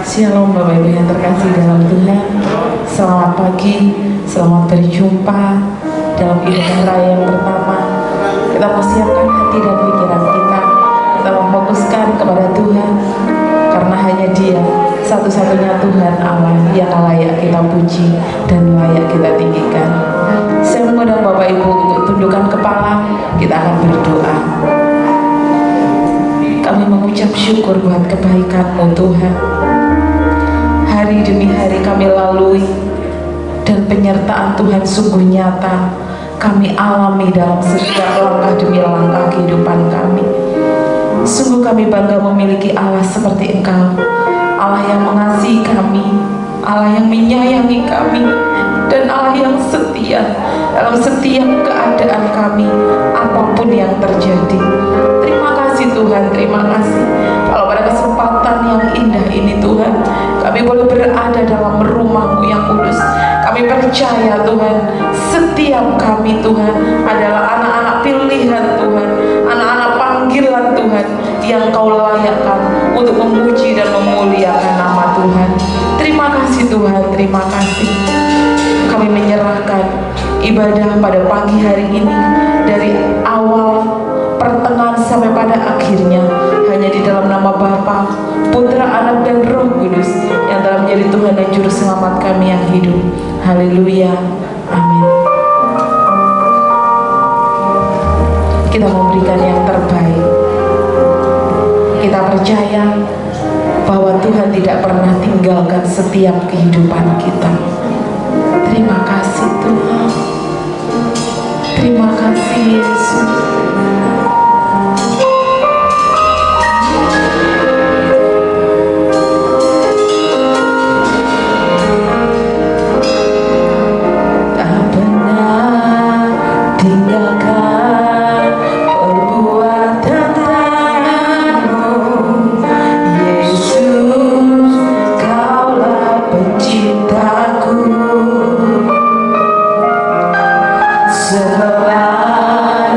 Shalom Bapak Ibu yang terkasih dalam Tuhan. Selamat pagi, selamat berjumpa dalam ibadah raya yang pertama. Kita persiapkan hati dan pikiran kita. Kita memfokuskan kepada Tuhan, karena hanya Dia satu-satunya Tuhan Allah yang layak kita puji dan layak kita tinggikan. Saya mengundang Bapak Ibu untuk tundukkan kepala. Kita akan berdoa. Kami mengucap syukur buat kebaikan-Mu Tuhan. Hari demi hari kami lalui, dan penyertaan Tuhan sungguh nyata kami alami dalam setiap langkah demi langkah kehidupan kami. Sungguh kami bangga memiliki Allah seperti Engkau, Allah yang mengasihi kami, Allah yang menyayangi kami, dan Allah yang setia dalam setiap keadaan kami, apapun yang terjadi. Terima kasih Tuhan, terima kasih kalau pada kesempatan yang indah ini Tuhan, kami boleh berada dalam rumah-Mu yang kudus. Kami percaya Tuhan, setiap kami Tuhan adalah anak-anak pilihan Tuhan, anak-anak panggilan Tuhan yang Kau layakkan untuk memuji dan memuliakan nama Tuhan. Terima kasih Tuhan, terima kasih. Kami menyerahkan ibadah pada pagi hari ini, dari awal, pertengahan sampai pada akhirnya, hanya di dalam nama Bapa, Putra, Anak, dan Roh Kudus yang telah menjadi Tuhan dan Juru Selamat kami yang hidup. Haleluya, amin. Kita memberikan yang terbaik. Kita percaya bahwa Tuhan tidak pernah tinggalkan setiap kehidupan kita. Terima kasih Tuhan. Terima kasih Yesus. Setelah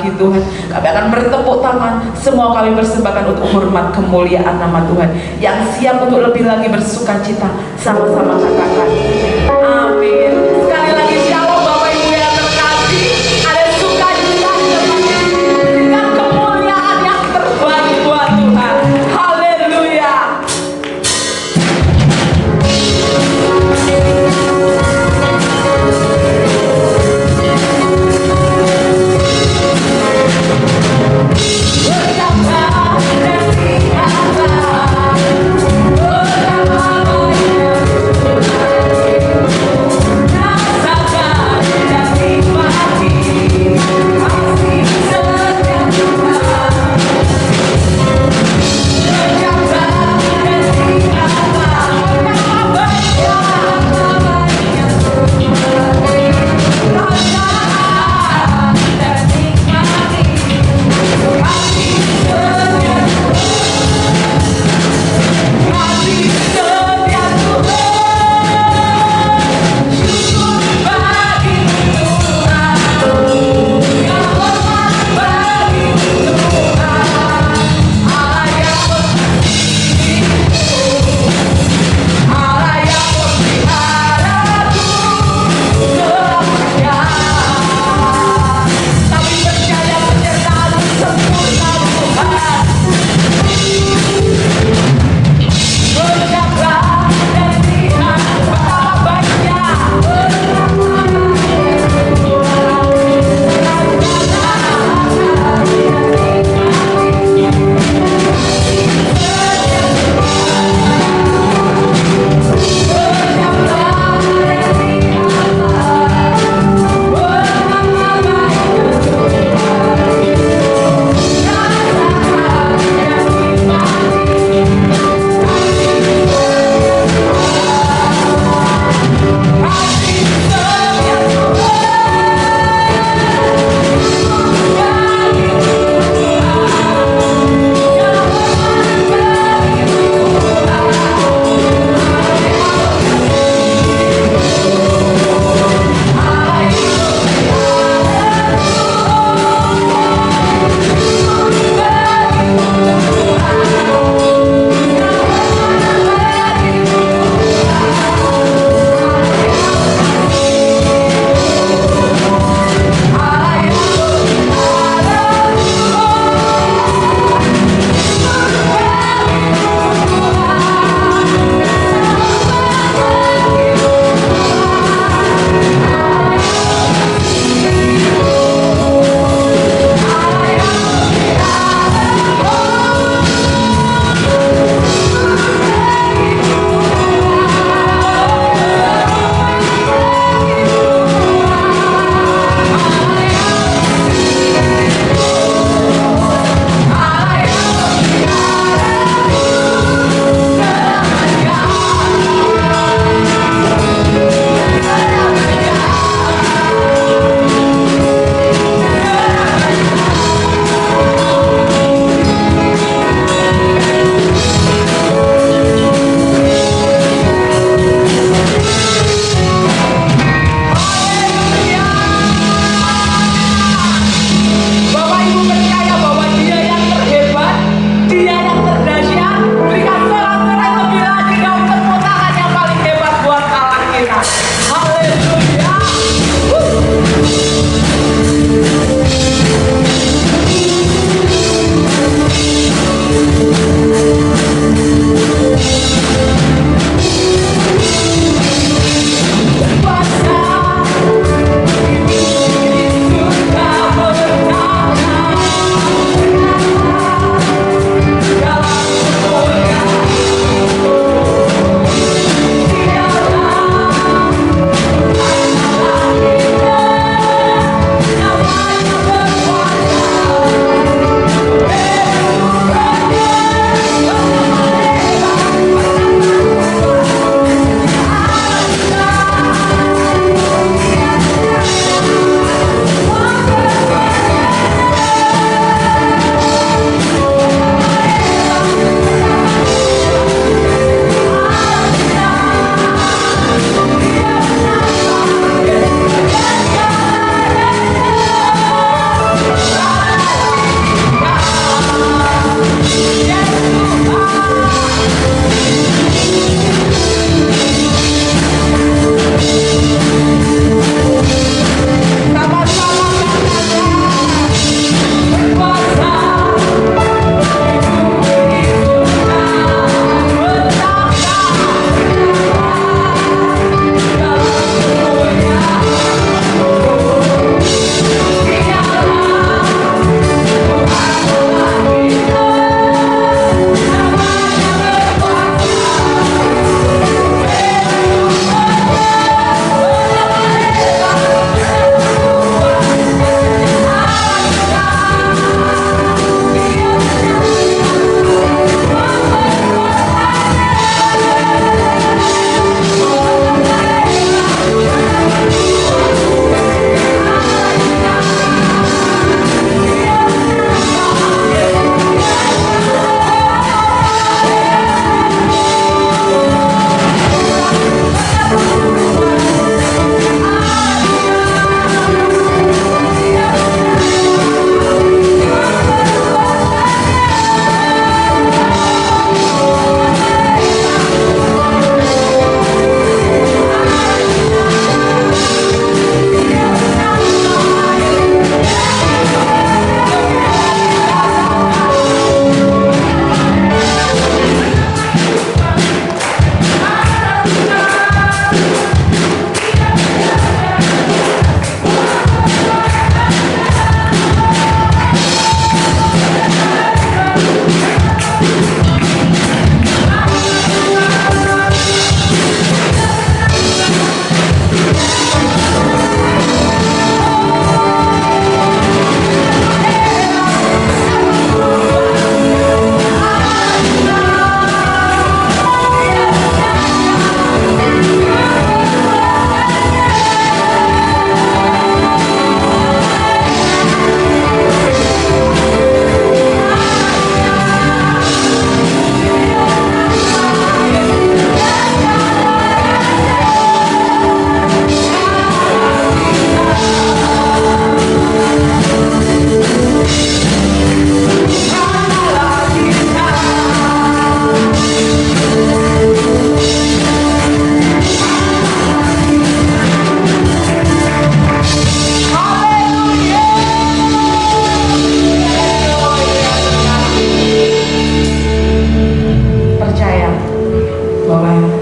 lagi Tuhan. Kami akan bertepuk tangan, semua kami persembahkan untuk hormat kemuliaan nama Tuhan. Yang siap untuk lebih lagi bersuka cita, sama-sama katakan amin. Sekali lagi shalom Bapak Ibu yang terkasih. Ada sukacita dengan kemuliaan yang terbaik buat Tuhan. Haleluya. Betapa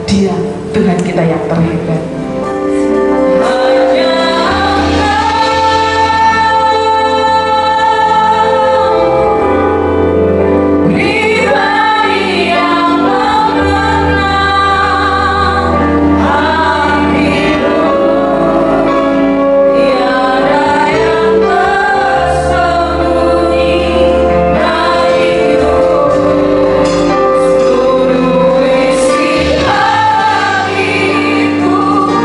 Dia Tuhan kita yang terhebat. Ku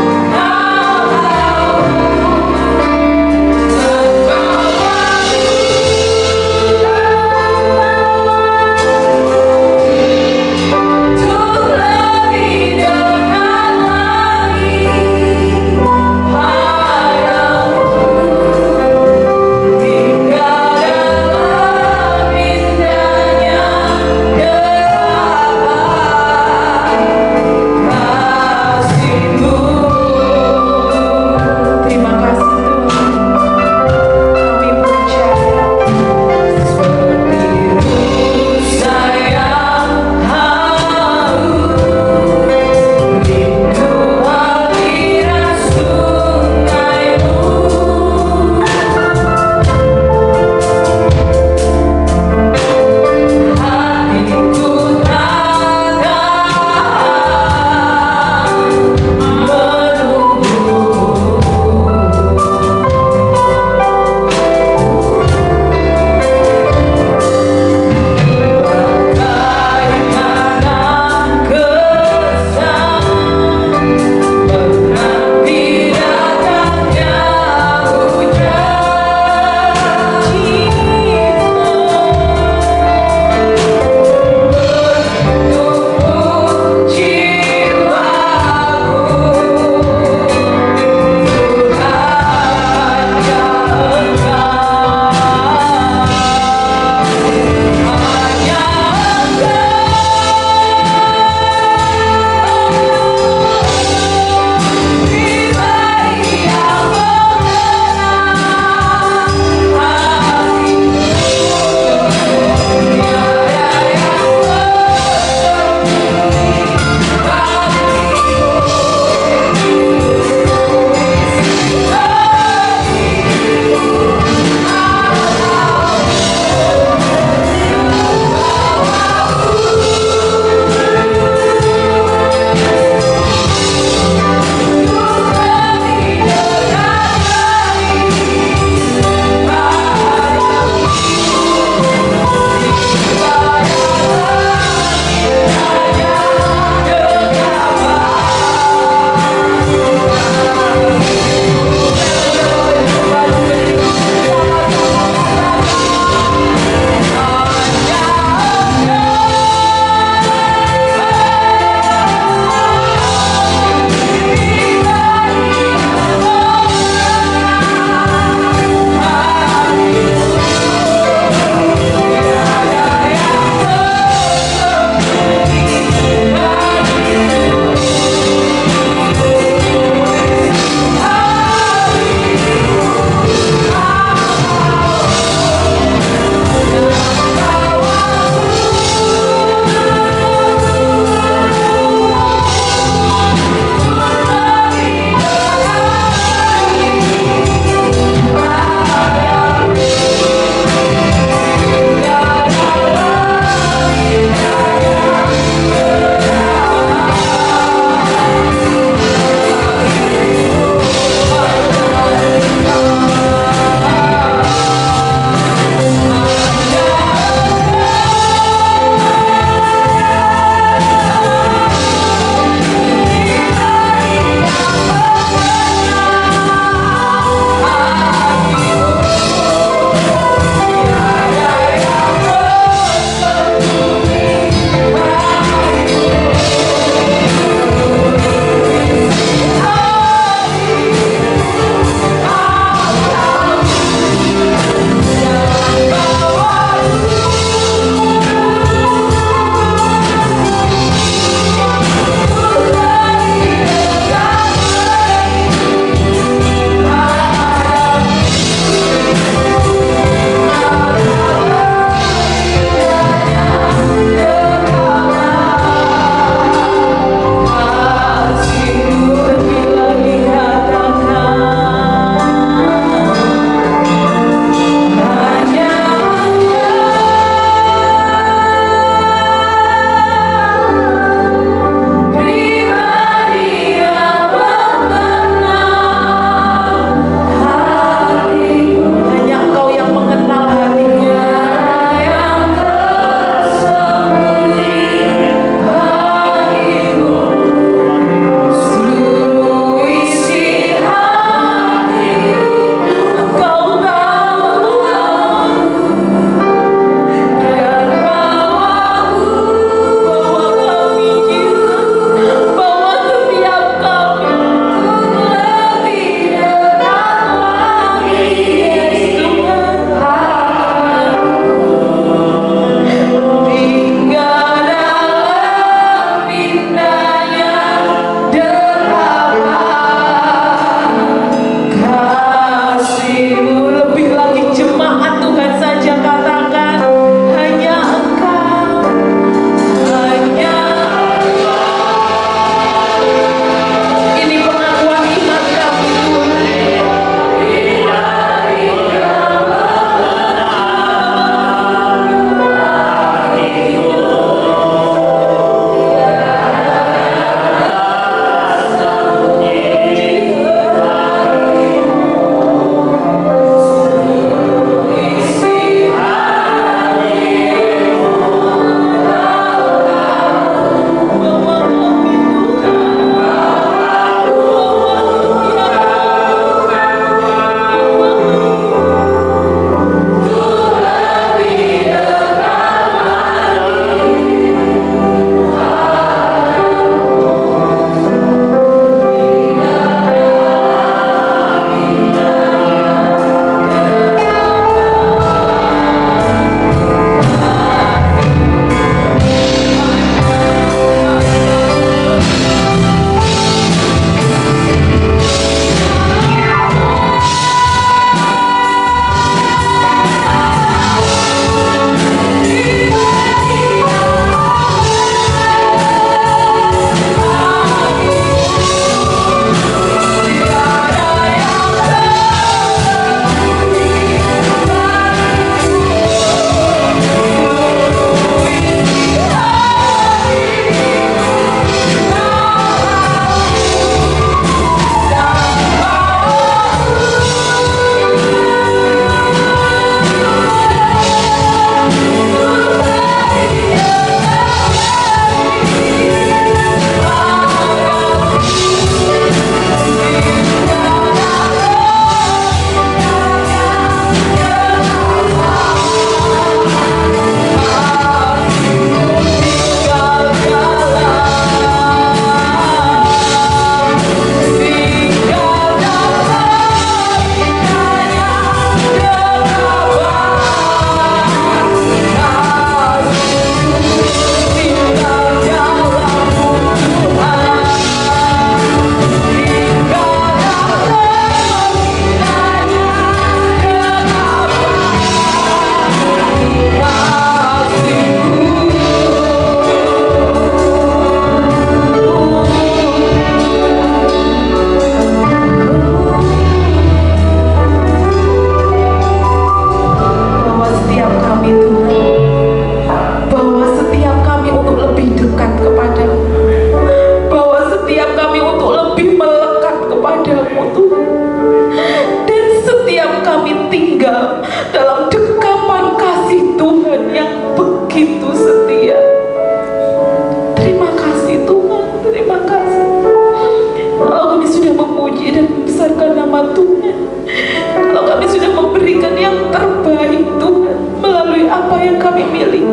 kami sudah memberikan yang terbaik Tuhan melalui apa yang kami miliki.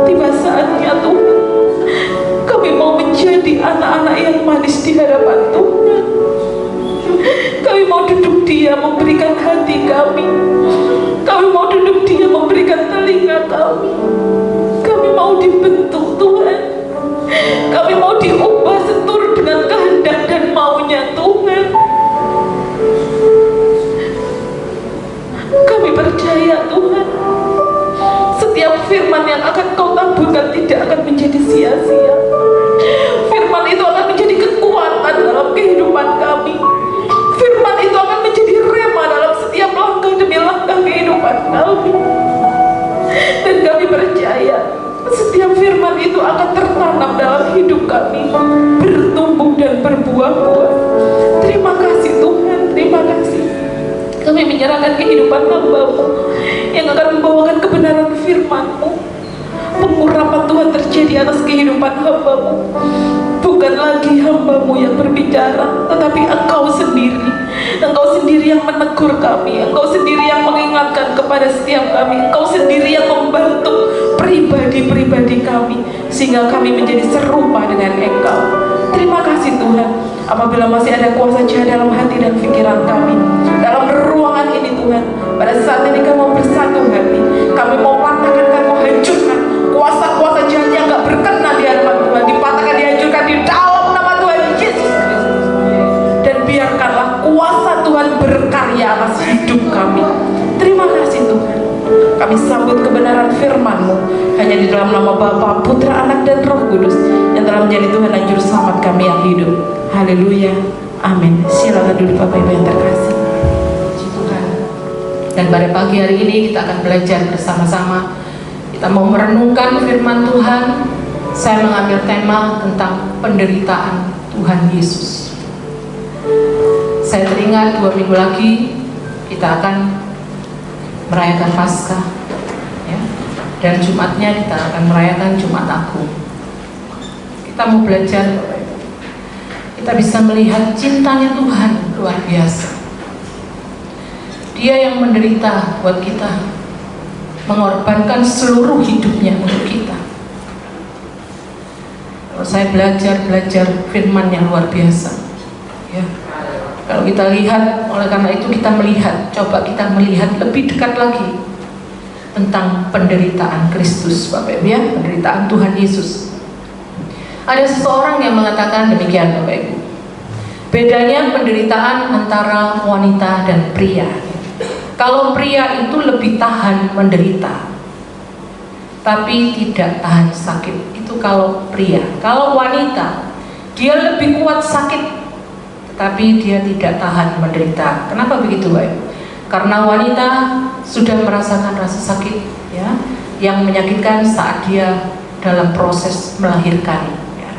Tiba saatnya Tuhan, kami mau menjadi anak-anak yang manis di hadapan Tuhan. Kami mau duduk diam memberikan hati kami. Kami mau duduk diam memberikan telinga kami. Kami mau dibentuk Tuhan. Kami mau diubah seturut dengan kehendak dan maunya Tuhan. Kami percaya Tuhan, setiap firman yang akan Kau taburkan tidak akan menjadi sia-sia. Firman itu akan menjadi kekuatan dalam kehidupan kami. Firman itu akan menjadi rema dalam setiap langkah demi langkah kehidupan kami. Dan kami percaya setiap firman itu akan tertanam dalam hidup kami, bertumbuh dan berbuah-buah. Terima kasih Tuhan, terima kasih. Kami menyerahkan kehidupan hamba-Mu yang akan membawakan kebenaran firman-Mu. Pengurapan Tuhan terjadi atas kehidupan hamba-Mu. Bukan lagi hamba-Mu yang berbicara, tetapi Engkau sendiri. Engkau sendiri yang menegur kami. Engkau sendiri yang mengingatkan kepada setiap kami. Engkau sendiri yang membantu pribadi-pribadi kami, sehingga kami menjadi serupa dengan Engkau. Terima kasih Tuhan. Apabila masih ada kuasa jahat dalam hati dan pikiran kami, dalam ruangan ini Tuhan, pada saat ini kami mau bersatu hati. Kami mau patahkan, kami mau hancurkan kuasa-kuasa jahat yang gak berkenan di hadapan Tuhan. Dipatahkan, dihancurkan di dalam nama Tuhan Yesus Kristus. Dan biarkanlah kuasa Tuhan berkarya atas hidup kami. Terima kasih Tuhan. Kami sambut kebenaran firman-Mu hanya di dalam nama Bapa, Putra, Anak, dan Roh Kudus yang telah menjadi Tuhan dan Juru Selamat kami yang hidup. Haleluya, amin. Silakan duduk Bapak Ibu yang terkasih. Puji Tuhan. Dan pada pagi hari ini kita akan belajar bersama-sama. Kita mau merenungkan firman Tuhan. Saya mengambil tema tentang penderitaan Tuhan Yesus. Saya teringat 2 minggu lagi kita akan merayakan Paskah, ya. Dan Jumatnya kita akan merayakan Jumat Agung. Kita mau belajar, kita bisa melihat cintanya Tuhan luar biasa. Dia yang menderita buat kita, mengorbankan seluruh hidupnya untuk kita. Kalau saya belajar firman yang luar biasa, ya. Kalau kita lihat, oleh karena itu kita melihat, coba kita melihat lebih dekat lagi tentang penderitaan Kristus, Bapak Ibu, ya, penderitaan Tuhan Yesus. Ada seseorang yang mengatakan demikian, Bapak Ibu. Bedanya penderitaan antara wanita dan pria. Kalau pria itu lebih tahan menderita, tapi tidak tahan sakit. Itu kalau pria. Kalau wanita, dia lebih kuat sakit, tapi dia tidak tahan menderita. Kenapa begitu, Bapak? Karena wanita sudah merasakan rasa sakit, ya, yang menyakitkan saat dia dalam proses melahirkan, ya.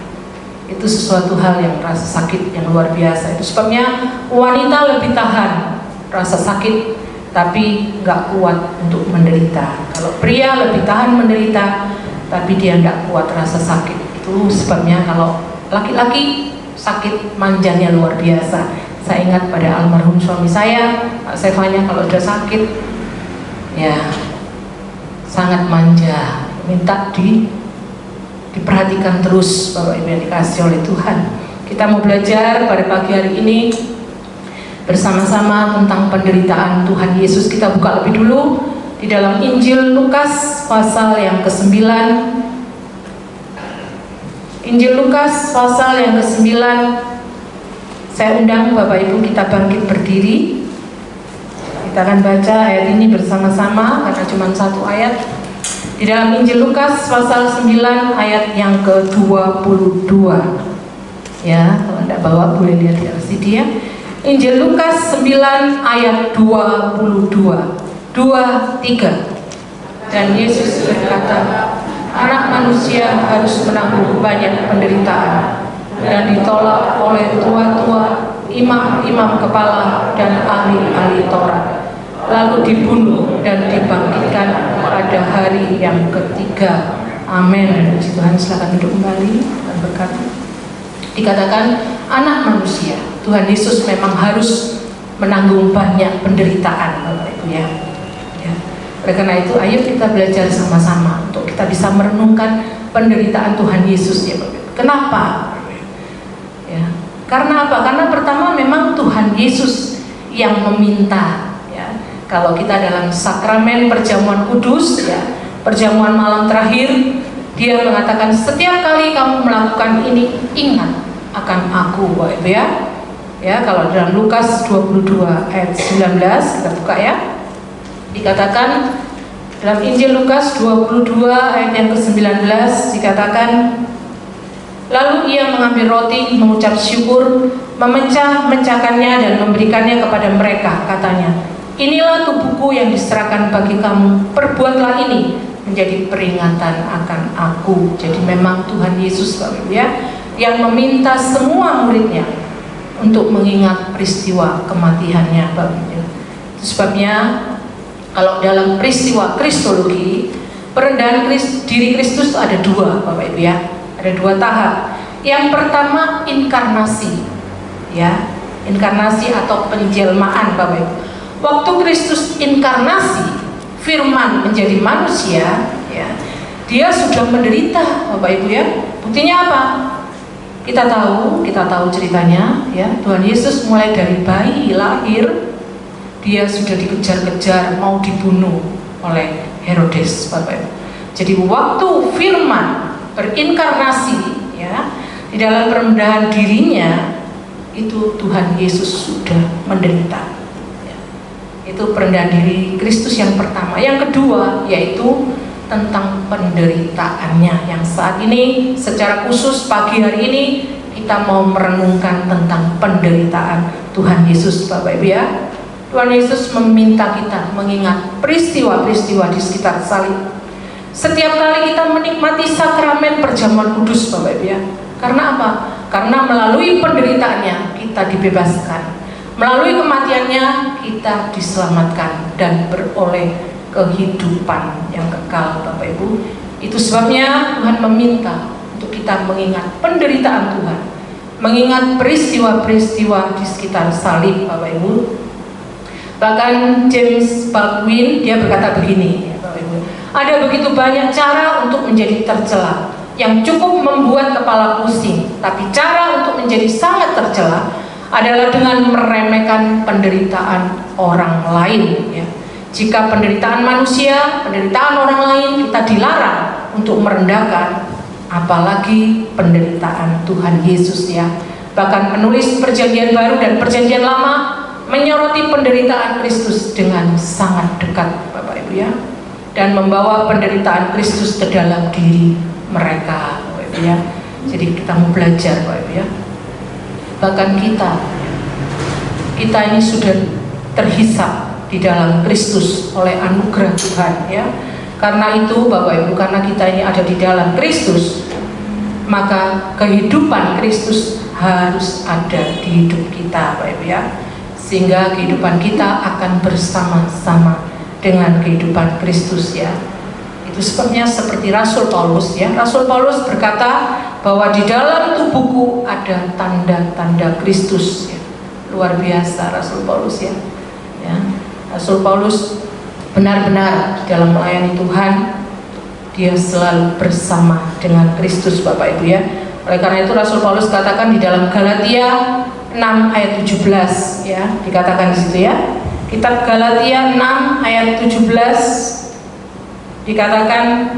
Itu sesuatu hal yang rasa sakit yang luar biasa. Itu sebabnya wanita lebih tahan rasa sakit, tapi nggak kuat untuk menderita. Kalau pria lebih tahan menderita, tapi dia nggak kuat rasa sakit. Itu sebabnya kalau laki-laki sakit manjanya luar biasa. Saya ingat pada almarhum suami saya, Pak Sevanya, kalau udah sakit, ya sangat manja, minta diperhatikan terus, Bapak Ibu yang dikasih oleh Tuhan. Kita mau belajar pada pagi hari ini bersama-sama tentang penderitaan Tuhan Yesus. Kita buka lebih dulu di dalam Injil Lukas pasal yang ke-9. Injil Lukas pasal yang ke-9. Saya undang Bapak Ibu kita bangkit berdiri. Kita akan baca ayat ini bersama-sama karena cuma satu ayat. Di dalam Injil Lukas pasal 9 ayat yang ke-22. Ya, kalau Anda bawa boleh lihat di LCD ya. Injil Lukas 9 ayat 22. 2-3. Dan Yesus berkata, Anak manusia harus menanggung banyak penderitaan dan ditolak oleh tua-tua, imam-imam kepala, dan ahli-ahli Taurat, lalu dibunuh dan dibangkitkan pada hari yang ketiga. Amin. Puji Tuhan. Silakan duduk kembali dan berkata. Dikatakan anak manusia, Tuhan Yesus memang harus menanggung banyak penderitaan, Bapak Ibu ya. Oleh karena itu, ayo kita belajar sama-sama untuk kita bisa merenungkan penderitaan Tuhan Yesus ya Bapak Ibu. Kenapa? Ya, karena apa? Karena pertama memang Tuhan Yesus yang meminta ya. Kalau kita dalam sakramen perjamuan kudus ya, perjamuan malam terakhir, dia mengatakan setiap kali kamu melakukan ini ingat akan aku, Bapak Ibu ya. Ya, kalau dalam Lukas 22 ayat 19 kita buka ya. Dikatakan dalam Injil Lukas 22 ayat yang ke-19 dikatakan, lalu ia mengambil roti, mengucap syukur, memecahkannya dan memberikannya kepada mereka, katanya, inilah tubuhku yang diserahkan bagi kamu, perbuatlah ini menjadi peringatan akan aku. Jadi memang Tuhan Yesus Bapak Ibu ya, yang meminta semua muridnya untuk mengingat peristiwa kematiannya Bapak Ibu. Itu sebabnya kalau dalam peristiwa kristologi, perendahan diri Kristus ada dua Bapak Ibu ya, ada dua tahap. Yang pertama inkarnasi ya, inkarnasi atau penjelmaan Bapak Ibu. Waktu Kristus inkarnasi, firman menjadi manusia ya, dia sudah menderita Bapak Ibu ya. Buktinya apa? Kita tahu ceritanya ya. Tuhan Yesus mulai dari bayi lahir, dia sudah dikejar-kejar, mau dibunuh oleh Herodes Bapak Ibu. Jadi waktu firman berinkarnasi ya, di dalam perendahan dirinya itu Tuhan Yesus sudah menderita ya. Itu perendahan diri Kristus yang pertama. Yang kedua yaitu tentang penderitaannya, yang saat ini secara khusus pagi hari ini kita mau merenungkan tentang penderitaan Tuhan Yesus Bapak Ibu ya. Tuhan Yesus meminta kita mengingat peristiwa-peristiwa di sekitar salib setiap kali kita menikmati sakramen perjamuan kudus Bapak Ibu ya. Karena apa? Karena melalui penderitaannya kita dibebaskan, melalui kematiannya kita diselamatkan dan beroleh kehidupan yang kekal Bapak Ibu. Itu sebabnya Tuhan meminta untuk kita mengingat penderitaan Tuhan, mengingat peristiwa-peristiwa di sekitar salib Bapak Ibu. Bahkan James Baldwin dia berkata begini ya, Bapak Ibu, ada begitu banyak cara untuk menjadi tercela yang cukup membuat kepala pusing, tapi cara untuk menjadi sangat tercela adalah dengan meremehkan penderitaan orang lain ya. Jika penderitaan manusia, penderitaan orang lain kita dilarang untuk merendahkan, apalagi penderitaan Tuhan Yesus ya. Bahkan penulis Perjanjian Baru dan Perjanjian Lama menyoroti penderitaan Kristus dengan sangat dekat Bapak Ibu ya, dan membawa penderitaan Kristus ke dalam diri mereka Bapak Ibu ya. Jadi kita mau belajar Bapak Ibu ya. Bahkan kita ini sudah terhisap di dalam Kristus oleh anugerah Tuhan ya. Karena itu Bapak Ibu, karena kita ini ada di dalam Kristus, maka kehidupan Kristus harus ada di hidup kita Bapak Ibu ya. Sehingga kehidupan kita akan bersama-sama dengan kehidupan Kristus ya. Itu sebabnya seperti Rasul Paulus ya. Rasul Paulus berkata bahwa di dalam tubuhku ada tanda-tanda Kristus ya. Luar biasa Rasul Paulus ya. Rasul Paulus benar-benar dalam melayani Tuhan, dia selalu bersama dengan Kristus Bapak Ibu ya. Oleh karena itu Rasul Paulus katakan di dalam Galatia 6 ayat 17 ya, dikatakan di situ ya. Kitab Galatia 6 ayat 17 dikatakan,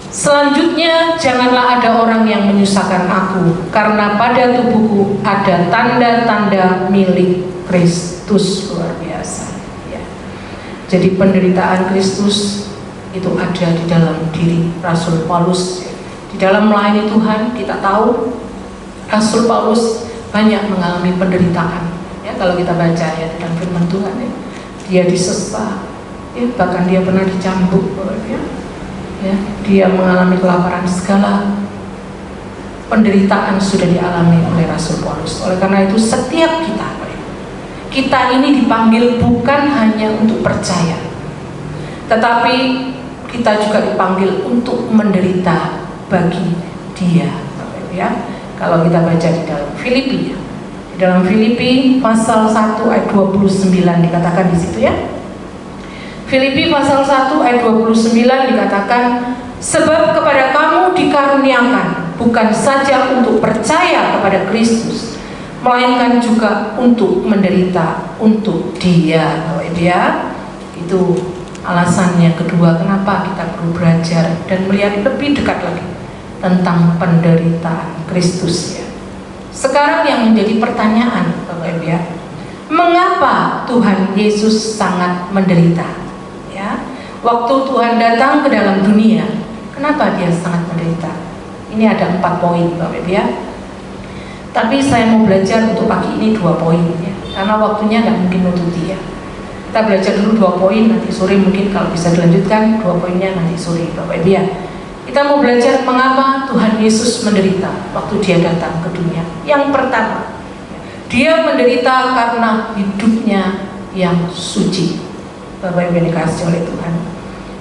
selanjutnya janganlah ada orang yang menyusahkan aku, karena pada tubuhku ada tanda-tanda milik Kristus. Luar biasa ya. Jadi penderitaan Kristus itu ada di dalam diri Rasul Paulus. Di dalam melayani Tuhan kita tahu Rasul Paulus banyak mengalami penderitaan ya. Kalau kita baca ya dalam firman Tuhan ya, dia disesat ya, bahkan dia pernah dicambuk ya, dia mengalami kelaparan, segala penderitaan sudah dialami oleh Rasul Paulus. Oleh karena itu setiap kita ini dipanggil bukan hanya untuk percaya, tetapi kita juga dipanggil untuk menderita bagi Dia ya. Kalau kita baca di dalam Filipi Di dalam Filipi pasal 1 ayat 29 dikatakan di situ ya. Filipi pasal 1 ayat 29 dikatakan, sebab kepada kamu dikaruniakan bukan saja untuk percaya kepada Kristus, melainkan juga untuk menderita untuk Dia. Bapak Ibu ya, itu alasannya kedua kenapa kita perlu belajar dan melihat lebih dekat lagi tentang penderitaan Kristus ya. Sekarang yang menjadi pertanyaan Bapak Ibu ya, mengapa Tuhan Yesus sangat menderita? Ya, waktu Tuhan datang ke dalam dunia, kenapa Dia sangat menderita? Ini ada 4 poin Bapak Ibu ya. Tapi saya mau belajar untuk pagi ini 2 poin ya, karena waktunya nggak mungkin menutupi ya. Kita belajar dulu 2 poin, nanti sore mungkin kalau bisa dilanjutkan 2 poinnya nanti sore Bapak Ibu ya. Kita mau belajar mengapa Tuhan Yesus menderita waktu Dia datang ke dunia. Yang pertama, Dia menderita karena hidupnya yang suci. Bapak Ibu yang dikasihi oleh Tuhan,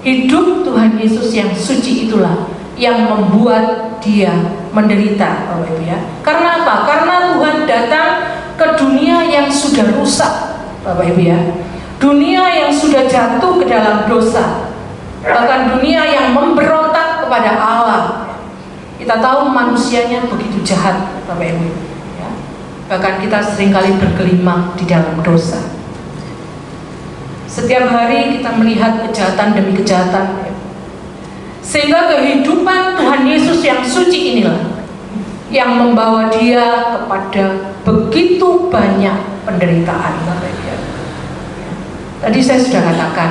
hidup Tuhan Yesus yang suci itulah yang membuat Dia menderita Bapak Ibu ya. Karena apa? Karena Tuhan datang ke dunia yang sudah rusak Bapak Ibu ya. Dunia yang sudah jatuh ke dalam dosa, bahkan dunia yang memberontak kepada Allah. Kita tahu manusianya begitu jahat Bapak Ibu ya. Bahkan kita seringkali bergelimang di dalam dosa. Setiap hari kita melihat kejahatan demi kejahatan ya. Sehingga kehidupan Tuhan Yesus yang suci inilah yang membawa Dia kepada begitu banyak penderitaan Bapak Ibu ya. Tadi saya sudah katakan,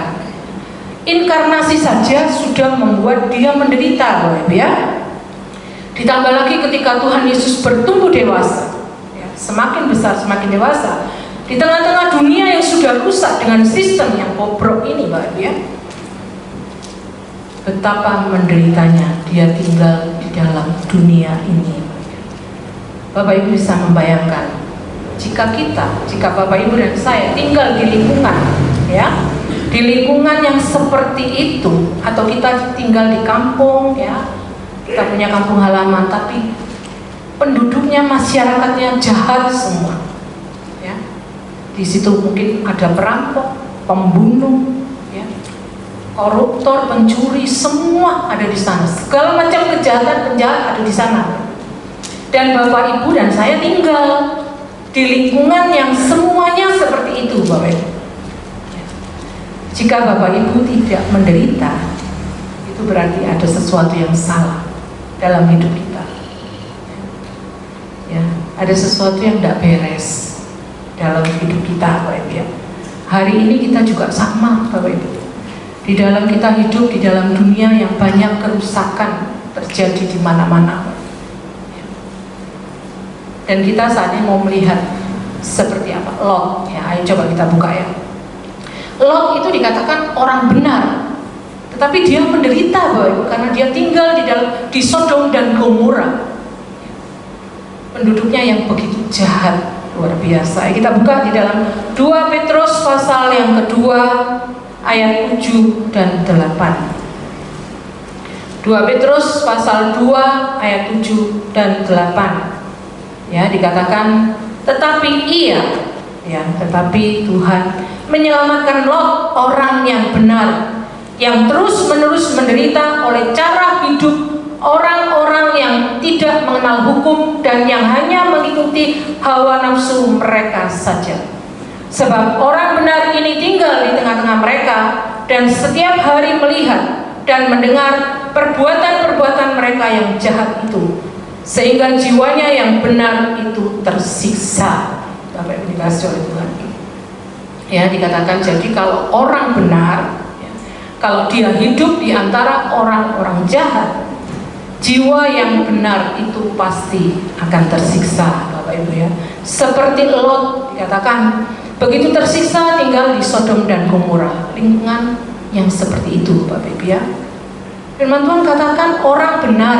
inkarnasi saja sudah membuat Dia menderita Bapak Ibu ya. Ditambah lagi ketika Tuhan Yesus bertumbuh dewasa ya, semakin besar semakin dewasa, di tengah-tengah dunia yang sudah rusak dengan sistem yang bobrok ini Bapak Ibu ya, betapa menderitanya Dia tinggal di dalam dunia ini. Bapak Ibu bisa membayangkan jika Bapak Ibu dan saya tinggal di lingkungan ya, di lingkungan yang seperti itu, atau kita tinggal di kampung ya, kita punya kampung halaman tapi penduduknya, masyarakatnya jahat semua ya. Di situ mungkin ada perampok, pembunuh ya, koruptor, pencuri, semua ada di sana. Segala macam kejahatan penjahat ada di sana. Dan Bapak Ibu dan saya tinggal di lingkungan yang semuanya seperti itu Bapak Ibu. Jika Bapak Ibu tidak menderita, itu berarti ada sesuatu yang salah dalam hidup kita. Ya, ada sesuatu yang tidak beres dalam hidup kita Bapak Ibu ya. Hari ini kita juga sama Bapak Ibu. Di dalam kita hidup di dalam dunia yang banyak kerusakan terjadi di mana-mana. Dan kita saat ini mau melihat seperti apa Lot ya. Ayo coba kita buka ya. Lot itu dikatakan orang benar, tetapi dia menderita Bapak Ibu, karena dia tinggal di Sodom dan Gomora. Penduduknya yang begitu jahat, luar biasa. Kita buka di dalam 2 Petrus pasal yang kedua ayat 7 dan 8. 2 Petrus pasal 2 ayat 7 dan 8. Ya, dikatakan tetapi Tuhan menyelamatkan Lot, orang yang benar, yang terus-menerus menderita oleh cara hidup orang-orang yang tidak mengenal hukum dan yang hanya mengikuti hawa nafsu mereka saja. Sebab orang benar ini tinggal di tengah-tengah mereka dan setiap hari melihat dan mendengar perbuatan-perbuatan mereka yang jahat itu, sehingga jiwanya yang benar itu tersiksa. Bapak Ibu dikasihi oleh Tuhan ya, dikatakan jadi kalau orang benar ya, kalau dia hidup di antara orang-orang jahat, jiwa yang benar itu pasti akan tersiksa Bapak Ibu ya. Seperti Lot dikatakan begitu tersiksa tinggal di Sodom dan Gomora, lingkungan yang seperti itu Bapak Ibu ya. Firman Tuhan katakan orang benar.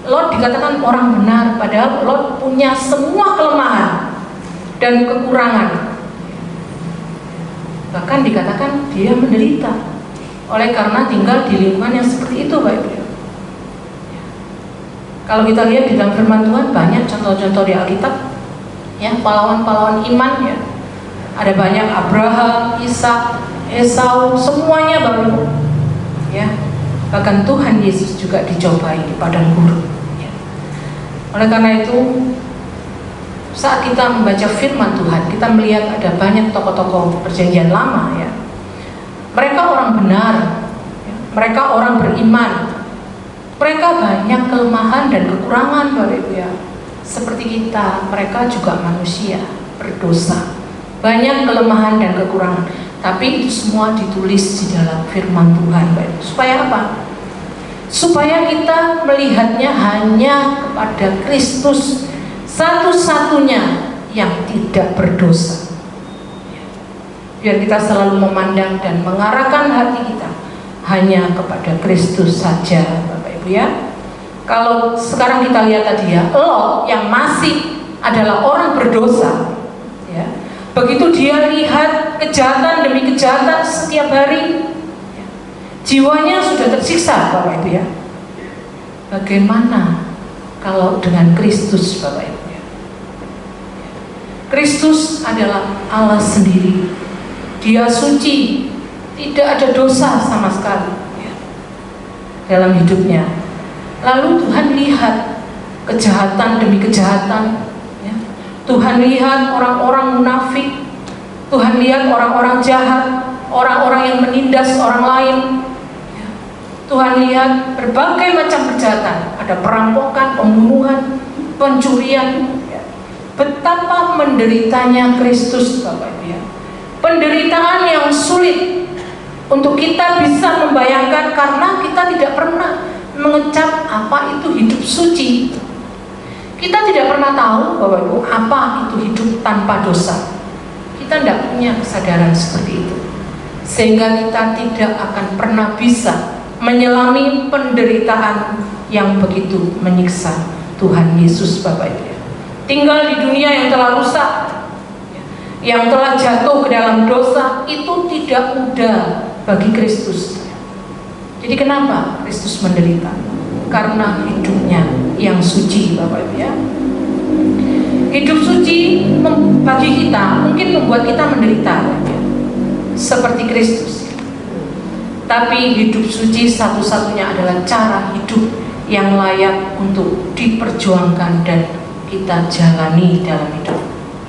Lot dikatakan orang benar, padahal Lot punya semua kelemahan dan kekurangan. Bahkan dikatakan dia menderita oleh karena tinggal di lingkungan yang seperti itu Bapak Ibu. Kalau kita lihat di dalam firman Tuhan banyak contoh-contoh di Alkitab ya, pahlawan-pahlawan iman ya. Ada banyak Abraham, Ishak, Esau, semuanya baru ya. Bahkan Tuhan Yesus juga dicobai di padang gurun ya. Oleh karena itu, saat kita membaca firman Tuhan, kita melihat ada banyak tokoh-tokoh perjanjian lama ya. Mereka orang benar ya. Mereka orang beriman. Mereka banyak kelemahan dan kekurangan, Bapak Ibu ya. Seperti kita, mereka juga manusia berdosa, banyak kelemahan dan kekurangan. Tapi itu semua ditulis di dalam firman Tuhan, Bapak Ibu. Supaya apa? Supaya kita melihatnya hanya kepada Kristus, satu-satunya yang tidak berdosa. Biar kita selalu memandang dan mengarahkan hati kita hanya kepada Kristus saja, Bapak Ibu ya. Kalau sekarang kita lihat tadi ya, Lot yang masih adalah orang berdosa ya. Begitu dia lihat kejahatan demi kejahatan setiap hari ya, jiwanya sudah tersiksa, Bapak Ibu ya. Bagaimana kalau dengan Kristus, Bapak Ibu ya? Kristus adalah Allah sendiri. Dia suci, tidak ada dosa sama sekali ya, dalam hidupnya. Lalu Tuhan lihat kejahatan demi kejahatan ya. Tuhan lihat orang-orang munafik, Tuhan lihat orang-orang jahat, orang-orang yang menindas orang lain ya. Tuhan lihat berbagai macam kejahatan, ada perampokan, pembunuhan, pencurian ya. Betapa menderitanya Kristus, Bapak Ibu ya. Penderitaan yang sulit untuk kita bisa membayangkan, karena kita tidak pernah mengecap apa itu hidup suci. Kita tidak pernah tahu, Bapak Ibu, apa itu hidup tanpa dosa. Kita tidak punya kesadaran seperti itu, sehingga kita tidak akan pernah bisa menyelami penderitaan yang begitu menyiksa Tuhan Yesus, Bapak Ibu. Tinggal di dunia yang telah rusak, yang telah jatuh ke dalam dosa, itu tidak mudah bagi Kristus. Jadi kenapa Kristus menderita? Karena hidupnya yang suci, Bapak Ibu ya. Hidup suci bagi kita mungkin membuat kita menderita ya, seperti Kristus. Tapi hidup suci satu-satunya adalah cara hidup yang layak untuk diperjuangkan dan kita jalani dalam hidup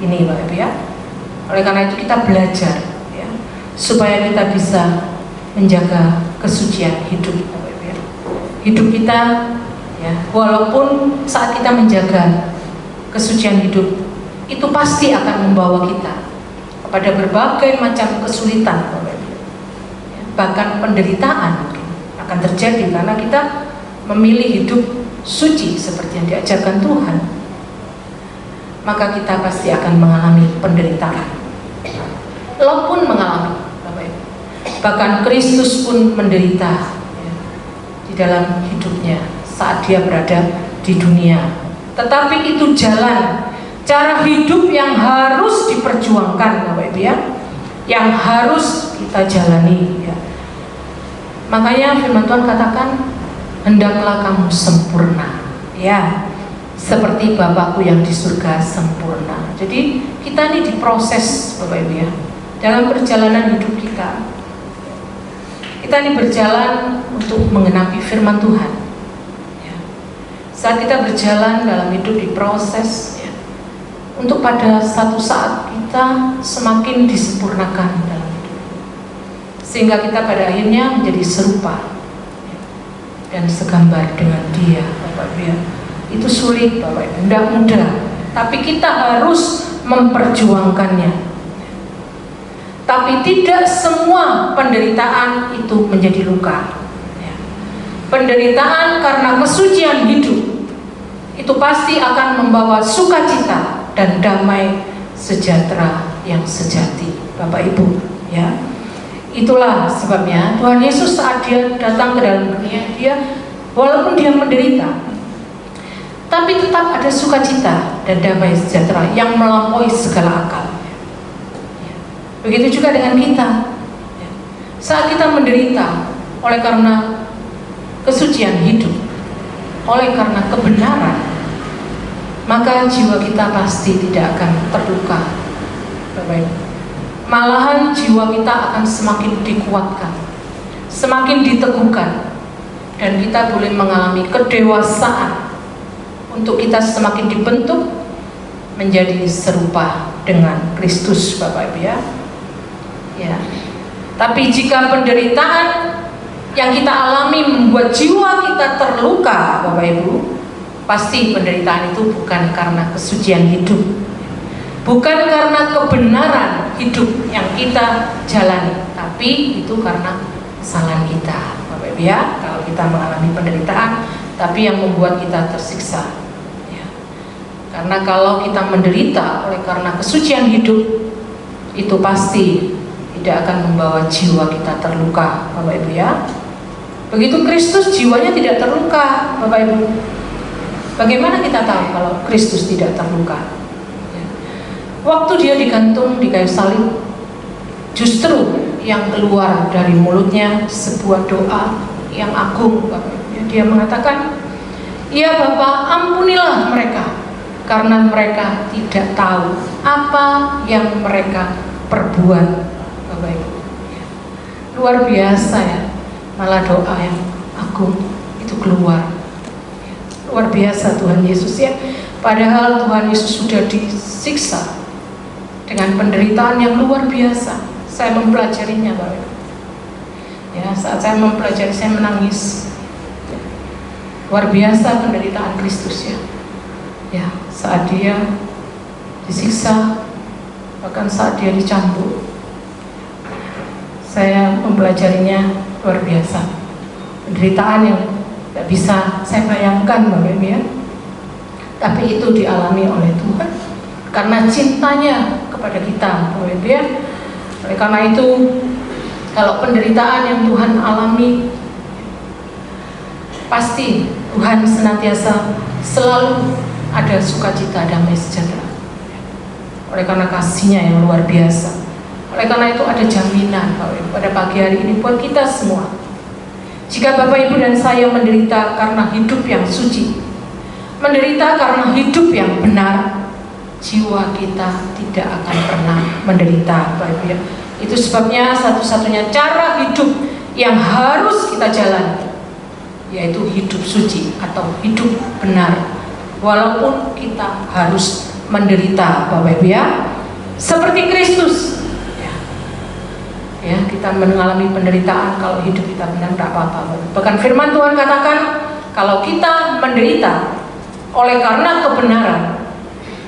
ini, Bapak Ibu ya. Oleh karena itu kita belajar ya, supaya kita bisa menjaga kesucian hidup, Bapak Ibu ya. Hidup kita ya, walaupun saat kita menjaga kesucian hidup, itu pasti akan membawa kita kepada berbagai macam kesulitan, Bapak Ibu ya. Bahkan penderitaan mungkin akan terjadi karena kita memilih hidup suci seperti yang diajarkan Tuhan. Maka kita pasti akan mengalami penderitaan. Lot pun mengalami, Bapak Ibu. Bahkan Kristus pun menderita ya, di dalam hidupnya saat dia berada di dunia. Tetapi itu jalan, cara hidup yang harus diperjuangkan, Bapak Ibu ya, yang harus kita jalani ya. Makanya firman Tuhan katakan, hendaklah kamu sempurna ya, seperti Bapakku yang di surga sempurna. Jadi kita ini diproses, Bapak Ibu ya, dalam perjalanan hidup kita. Kita ini berjalan untuk mengenapi firman Tuhan ya. Saat kita berjalan dalam hidup diproses ya, untuk pada satu saat kita semakin disempurnakan dalam hidup, sehingga kita pada akhirnya menjadi serupa ya, dan segambar dengan Dia, Bapak Ibu ya. Itu sulit, Bapak Ibu, tidak mudah, tapi kita harus memperjuangkannya. Tapi tidak semua penderitaan itu menjadi luka ya. Penderitaan karena kesucian hidup itu pasti akan membawa sukacita dan damai sejahtera yang sejati, Bapak Ibu ya. Itulah sebabnya Tuhan Yesus saat dia datang ke dalam dunia, dia walaupun dia menderita, tapi tetap ada sukacita dan damai sejahtera yang melampaui segala akal. Begitu juga dengan kita. Saat kita menderita oleh karena kesucian hidup, oleh karena kebenaran, maka jiwa kita pasti tidak akan terluka, Bapak Ibu. Malahan jiwa kita akan semakin dikuatkan, semakin diteguhkan, dan kita boleh mengalami kedewasaan untuk kita semakin dibentuk menjadi serupa dengan Kristus, Bapak Ibu ya. Tapi jika penderitaan yang kita alami membuat jiwa kita terluka, Bapak Ibu, pasti penderitaan itu bukan karena kesucian hidup, bukan karena kebenaran hidup yang kita jalani, tapi itu karena kesalahan kita, Bapak Ibu ya. Kalau kita mengalami penderitaan tapi yang membuat kita tersiksa ya. Karena kalau kita menderita oleh karena kesucian hidup, itu pasti tidak akan membawa jiwa kita terluka, Bapak Ibu ya. Begitu Kristus jiwanya tidak terluka, Bapak Ibu. Bagaimana kita tahu kalau Kristus tidak terluka? Waktu dia digantung di kayu salib, justru yang keluar dari mulutnya sebuah doa yang agung, Bapak Ibu. Dia mengatakan, "Ya Bapa, ampunilah mereka, karena mereka tidak tahu apa yang mereka perbuat." Bapak Ibu, luar biasa ya, malah doa yang agung itu keluar. Luar biasa Tuhan Yesus ya. Padahal Tuhan Yesus sudah disiksa dengan penderitaan yang luar biasa. Saya mempelajarinya, Bapak Ibu. Ya, saat saya mempelajari saya menangis. Luar biasa penderitaan Kristus ya. Ya, saat dia disiksa, bahkan saat dia dicambuk, saya mempelajarinya luar biasa. Penderitaan yang tidak bisa saya bayangkan, Bapak Ibu ya. Tapi itu dialami oleh Tuhan karena cintanya kepada kita, Bapak Ibu ya. Oleh karena itu, kalau penderitaan yang Tuhan alami, pasti Tuhan senantiasa selalu ada sukacita, damai sejahtera. Oleh karena kasih-Nya yang luar biasa. Oleh karena itu ada jaminan pada pagi hari ini buat kita semua. Jika Bapak Ibu dan saya menderita karena hidup yang suci, menderita karena hidup yang benar, jiwa kita tidak akan pernah menderita, Bapak Ibu ya. Itu sebabnya satu-satunya cara hidup yang harus kita jalani, yaitu hidup suci atau hidup benar, walaupun kita harus menderita, Bapak Ibu ya. Seperti Kristus ya, kita mengalami penderitaan. Kalau hidup kita benar tidak apa-apa. Bahkan firman Tuhan katakan, kalau kita menderita oleh karena kebenaran,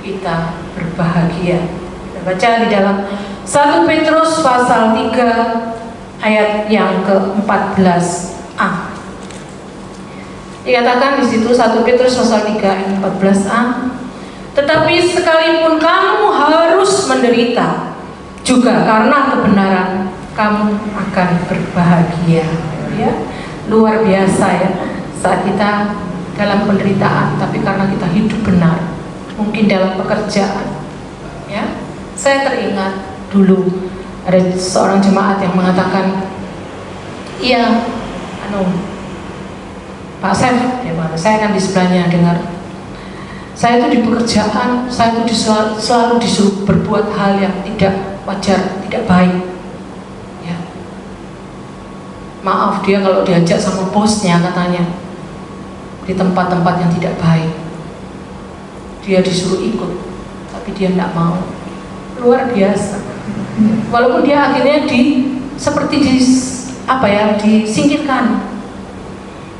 kita berbahagia. Kita baca di dalam 1 Petrus pasal 3 ayat yang ke-14a. Dikatakan di situ 1 Petrus pasal 3 ayat 14a, "Tetapi sekalipun kamu harus menderita juga karena kebenaran, kamu akan berbahagia." Ya, luar biasa ya. Saat kita dalam penderitaan, tapi karena kita hidup benar, mungkin dalam pekerjaan. Ya, saya teringat dulu ada seorang jemaat yang mengatakan, "Iya, Pak Sef," dia bilang, saya kan di sebelahnya dengar, "Saya itu di pekerjaan, saya itu selalu disuruh berbuat hal yang tidak wajar, tidak baik. Maaf, dia kalau diajak sama bosnya katanya di tempat-tempat yang tidak baik, dia disuruh ikut, tapi dia tidak mau." Luar biasa. Walaupun dia akhirnya disingkirkan,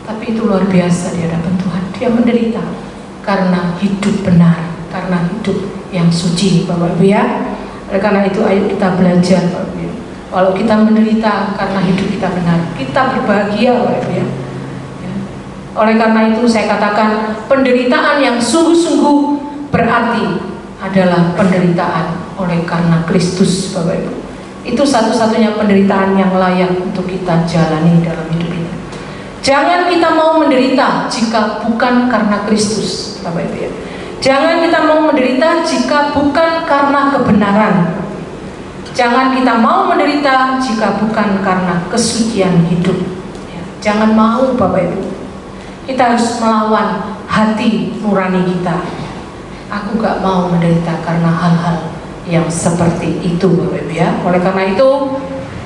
tapi itu luar biasa di hadapan Tuhan. Dia menderita karena hidup benar, karena hidup yang suci, Bapak Ibu ya. Oleh karena itu, ayo kita belajar, Bapak Ibu. Kalau kita menderita karena hidup kita benar, kita berbahagia, Bapak Ibu ya. Oleh karena itu saya katakan, penderitaan yang sungguh-sungguh berarti adalah penderitaan oleh karena Kristus, Bapak Ibu. Itu satu-satunya penderitaan yang layak untuk kita jalani dalam hidup ini. Jangan kita mau menderita jika bukan karena Kristus, Bapak Ibu ya. Jangan kita mau menderita jika bukan karena kebenaran. Jangan kita mau menderita jika bukan karena kesucian hidup. Jangan mau, Bapak Ibu. Kita harus melawan hati nurani kita. Aku gak mau menderita karena hal-hal yang seperti itu, Bapak Ibu ya. Oleh karena itu,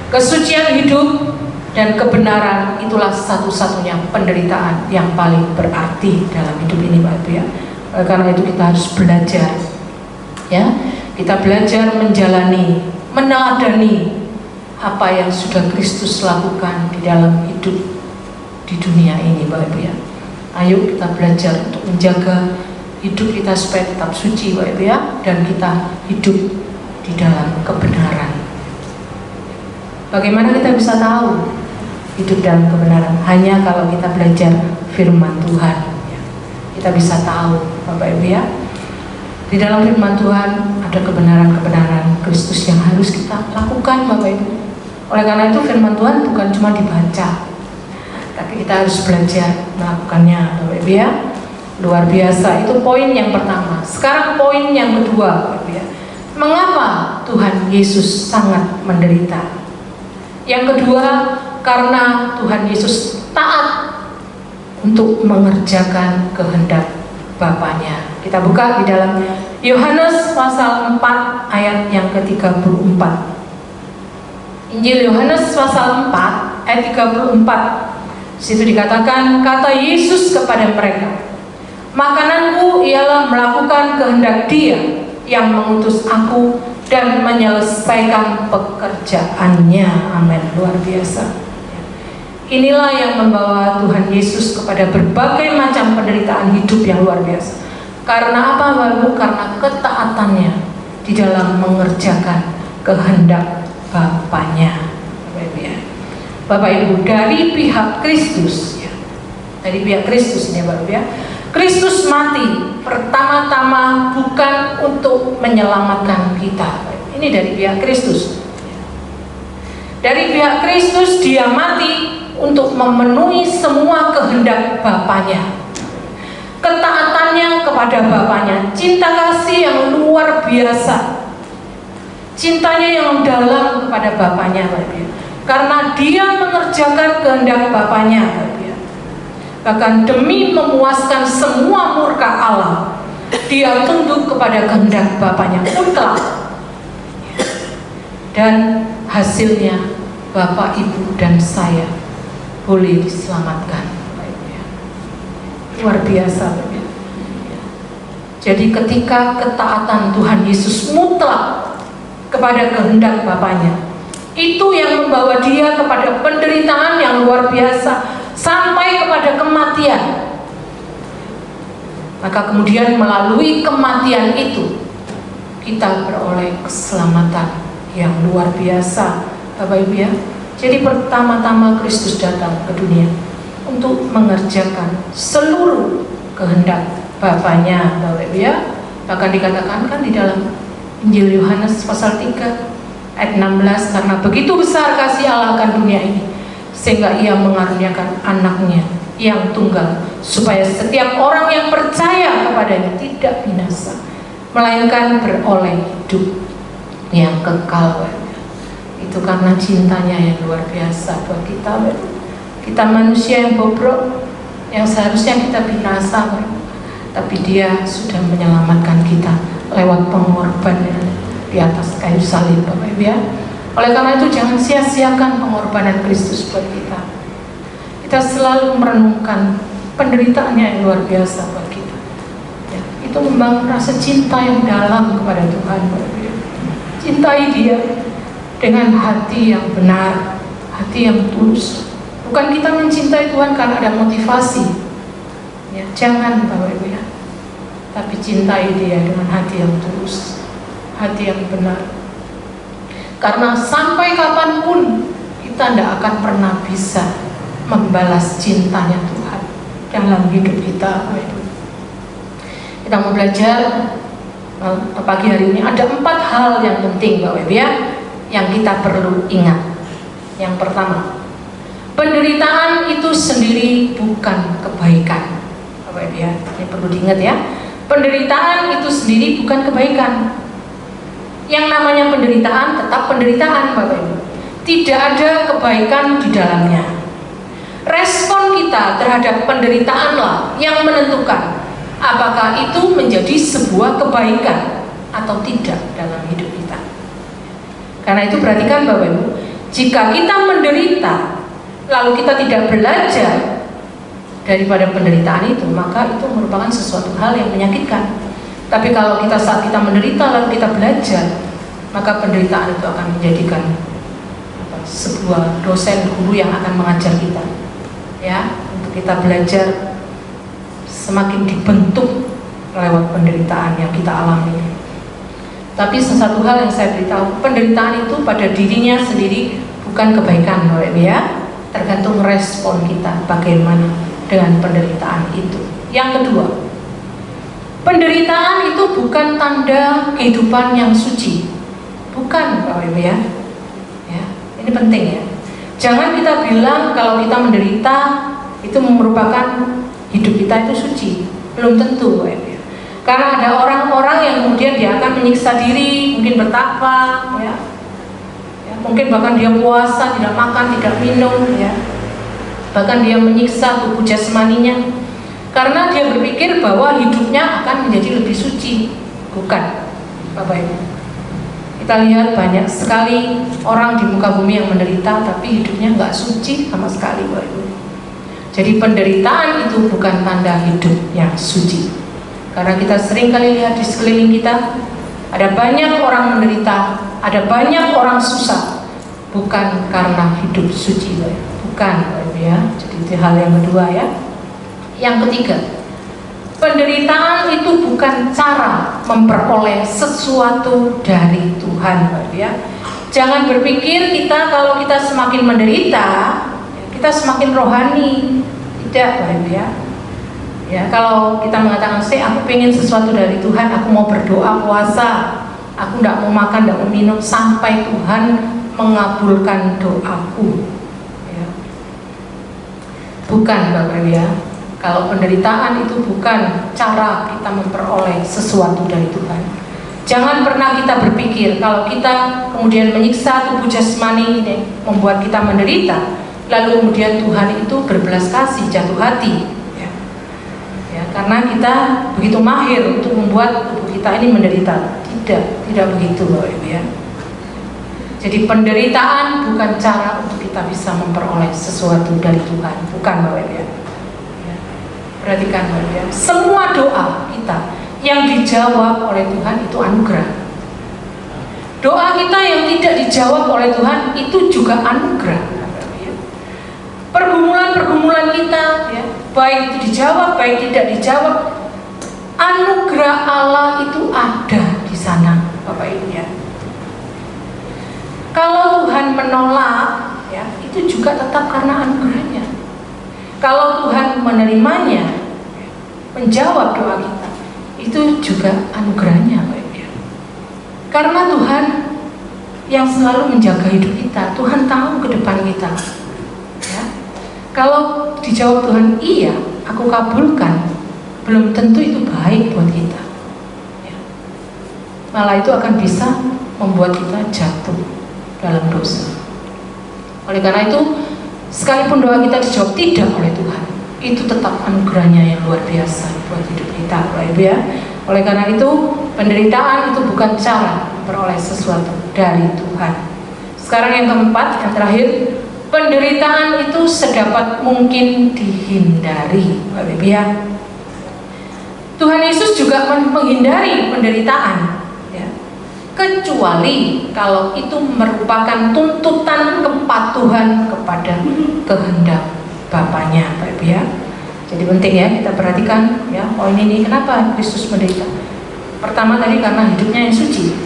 kesucian hidup dan kebenaran itulah satu-satunya penderitaan yang paling berarti dalam hidup ini, Bapak Ibu ya. Oleh karena itu kita harus belajar, ya. Kita belajar menjalani, meneladani apa yang sudah Kristus lakukan di dalam hidup di dunia ini, Bapak Ibu ya. Ayo kita belajar untuk menjaga hidup kita supaya tetap suci, Bapak Ibu ya, dan kita hidup di dalam kebenaran. Bagaimana kita bisa tahu hidup dalam kebenaran? Hanya kalau kita belajar firman Tuhan ya. Kita bisa tahu, Bapak Ibu ya. Di dalam firman Tuhan ada kebenaran-kebenaran Kristus yang harus kita lakukan, Bapak Ibu. Oleh karena itu firman Tuhan bukan cuma dibaca, tapi kita harus belajar melakukannya, Bapak Ibu ya. Luar biasa, itu poin yang pertama. Sekarang poin yang kedua, Bapak Ibu ya. Mengapa Tuhan Yesus sangat menderita? Yang kedua, karena Tuhan Yesus taat untuk mengerjakan kehendak Bapaknya. Kita buka di dalam Yohanes pasal 4 ayat yang ke-34. Injil Yohanes pasal 4 ayat 34. Situ dikatakan, kata Yesus kepada mereka, makananku ialah melakukan kehendak Dia yang mengutus aku dan menyelesaikan pekerjaannya. Amin. Luar biasa. Inilah yang membawa Tuhan Yesus kepada berbagai macam penderitaan hidup yang luar biasa. Karena apa, Bapak? Karena ketaatannya di dalam mengerjakan kehendak Bapaknya. Bapak Ibu, dari pihak Kristus ya. Dari pihak Kristus ini, Bapak ya. Kristus mati pertama-tama bukan untuk menyelamatkan kita. Ini dari pihak Kristus. Dari pihak Kristus Dia mati untuk memenuhi semua kehendak Bapaknya. Ketaatannya kepada Bapaknya, cinta kasih yang luar biasa, cintanya yang dalam kepada Bapaknya, karena Dia mengerjakan kehendak Bapaknya, bahkan demi memuaskan semua murka Allah, Dia tunduk kepada kehendak Bapaknya mutlak, dan hasilnya Bapak, Ibu, dan saya boleh diselamatkan. Luar biasa. Jadi ketika ketaatan Tuhan Yesus mutlak kepada kehendak Bapaknya, itu yang membawa Dia kepada penderitaan yang luar biasa sampai kepada kematian. Maka kemudian melalui kematian itu kita beroleh keselamatan yang luar biasa, Bapak Ibu ya. Jadi pertama-tama Kristus datang ke dunia untuk mengerjakan seluruh kehendak Bapaknya, Bapak Ibu ya. Bahkan dikatakan kan di dalam Injil Yohanes pasal 3 ayat 16, karena begitu besar kasih Allah akan dunia ini sehingga Ia mengaruniakan anaknya yang tunggal, supaya setiap orang yang percaya kepadanya tidak binasa, melainkan beroleh hidup yang kekal. Itu karena cintanya yang luar biasa buat kita. Kita manusia yang bobrok, yang seharusnya kita binasa, tapi Dia sudah menyelamatkan kita lewat pengorbanan di atas kayu salib, Bapak Ibu ya. Oleh karena itu jangan sia-siakan pengorbanan Kristus buat kita. Kita selalu merenungkan penderitaannya yang luar biasa buat kita ya, itu membangun rasa cinta yang dalam kepada Tuhan, Bapak Ibu. Cintai Dia dengan hati yang benar, hati yang tulus. Bukan kita mencintai Tuhan karena ada motivasi ya, jangan, Bapak Ibu ya. Tapi cintai Dia dengan hati yang tulus, hati yang benar. Karena sampai kapanpun kita tidak akan pernah bisa membalas cintanya Tuhan dalam hidup kita, Bapak Ibu. Kita mau belajar pagi hari ini ada 4 hal yang penting, Bapak Ibu ya, yang kita perlu ingat. Yang pertama, penderitaan itu sendiri bukan kebaikan, Bapak Ibu ya. Ini perlu diingat ya. Penderitaan itu sendiri bukan kebaikan. Yang namanya penderitaan tetap penderitaan, Bapak Ibu. Tidak ada kebaikan di dalamnya. Respon kita terhadap penderitaanlah yang menentukan apakah itu menjadi sebuah kebaikan atau tidak dalam hidup kita. Karena itu perhatikan Bapak Ibu, jika kita menderita lalu kita tidak belajar daripada penderitaan itu, maka itu merupakan sesuatu hal yang menyakitkan. Tapi kalau kita saat kita menderita lalu kita belajar, maka penderitaan itu akan menjadikan sebuah dosen guru yang akan mengajar kita, ya, untuk kita belajar semakin dibentuk lewat penderitaan yang kita alami. Tapi sesuatu hal yang saya beritahu, penderitaan itu pada dirinya sendiri bukan kebaikan, Bapak Ibu, ya. Tergantung respon kita bagaimana dengan penderitaan itu. Yang kedua, penderitaan itu bukan tanda kehidupan yang suci, bukan, Bapak Ibu, ya. Ini penting, ya. Jangan kita bilang kalau kita menderita itu merupakan hidup kita itu suci. Belum tentu, Bapak Ibu, ya. Karena ada orang-orang yang kemudian dia akan menyiksa diri, mungkin bertapa, ya. Mungkin bahkan dia puasa, tidak makan, tidak minum, ya. Bahkan dia menyiksa tubuh jasmaninya karena dia berpikir bahwa hidupnya akan menjadi lebih suci. Bukan, Bapak Ibu. Kita lihat banyak sekali orang di muka bumi yang menderita tapi hidupnya nggak suci sama sekali, Bapak Ibu. Jadi penderitaan itu bukan tanda hidup yang suci. Karena kita sering kali lihat di sekeliling kita ada banyak orang menderita, ada banyak orang susah, bukan karena hidup suci, Bapak Ibu. Bukan, Bapak Ibu, ya. Jadi itu hal yang kedua, ya. Yang ketiga, penderitaan itu bukan cara memperoleh sesuatu dari Tuhan, Bapak Ibu, ya. Jangan berpikir kita kalau kita semakin menderita, kita semakin rohani. Tidak, Bapak Ibu, ya. Ya, kalau kita mengatakan, aku pengen sesuatu dari Tuhan, aku mau berdoa, puasa, aku tidak mau makan, tidak mau minum sampai Tuhan mengabulkan doaku. Ya. Bukan, Bapak Ibu, ya. Kalau penderitaan itu bukan cara kita memperoleh sesuatu dari Tuhan. Jangan pernah kita berpikir kalau kita kemudian menyiksa tubuh jasmani ini membuat kita menderita, lalu kemudian Tuhan itu berbelas kasih, jatuh hati. Karena kita begitu mahir untuk membuat tubuh kita ini menderita. Tidak begitu, Bapak Ibu, ya. Jadi penderitaan bukan cara untuk kita bisa memperoleh sesuatu dari Tuhan, bukan, Bapak Ibu, ya. Perhatikan, Bapak Ibu, ya. Semua doa kita yang dijawab oleh Tuhan itu anugerah. Doa kita yang tidak dijawab oleh Tuhan itu juga anugerah, Bapak Ibu, ya. Pergumulan-pergumulan kita, ya, baik itu dijawab, baik tidak dijawab, anugerah Allah itu ada di sana, Bapak Ibu, ya. Kalau Tuhan menolak, ya, itu juga tetap karena anugerahnya. Kalau Tuhan menerimanya, menjawab doa kita, itu juga anugerahnya, Bapak Ibu, ya. Karena Tuhan yang selalu menjaga hidup kita, Tuhan tahu ke depan kita. Kalau dijawab Tuhan, iya, aku kabulkan, belum tentu itu baik buat kita, ya. Malah itu akan bisa membuat kita jatuh dalam dosa. Oleh karena itu, sekalipun doa kita dijawab tidak oleh Tuhan, itu tetap anugerahnya yang luar biasa buat hidup kita, Bapak Ibu, ya. Oleh karena itu, penderitaan itu bukan cara memperoleh sesuatu dari Tuhan. Sekarang yang keempat, yang terakhir, penderitaan itu sedapat mungkin dihindari, Bapak Ibu, ya. Tuhan Yesus juga menghindari penderitaan, ya. Kecuali kalau itu merupakan tuntutan kepatuhan kepada kehendak Bapaknya, Bapak Ibu, ya. Jadi penting, ya, kita perhatikan, ya, poin ini kenapa Kristus menderita. Pertama tadi karena hidupnya yang suci.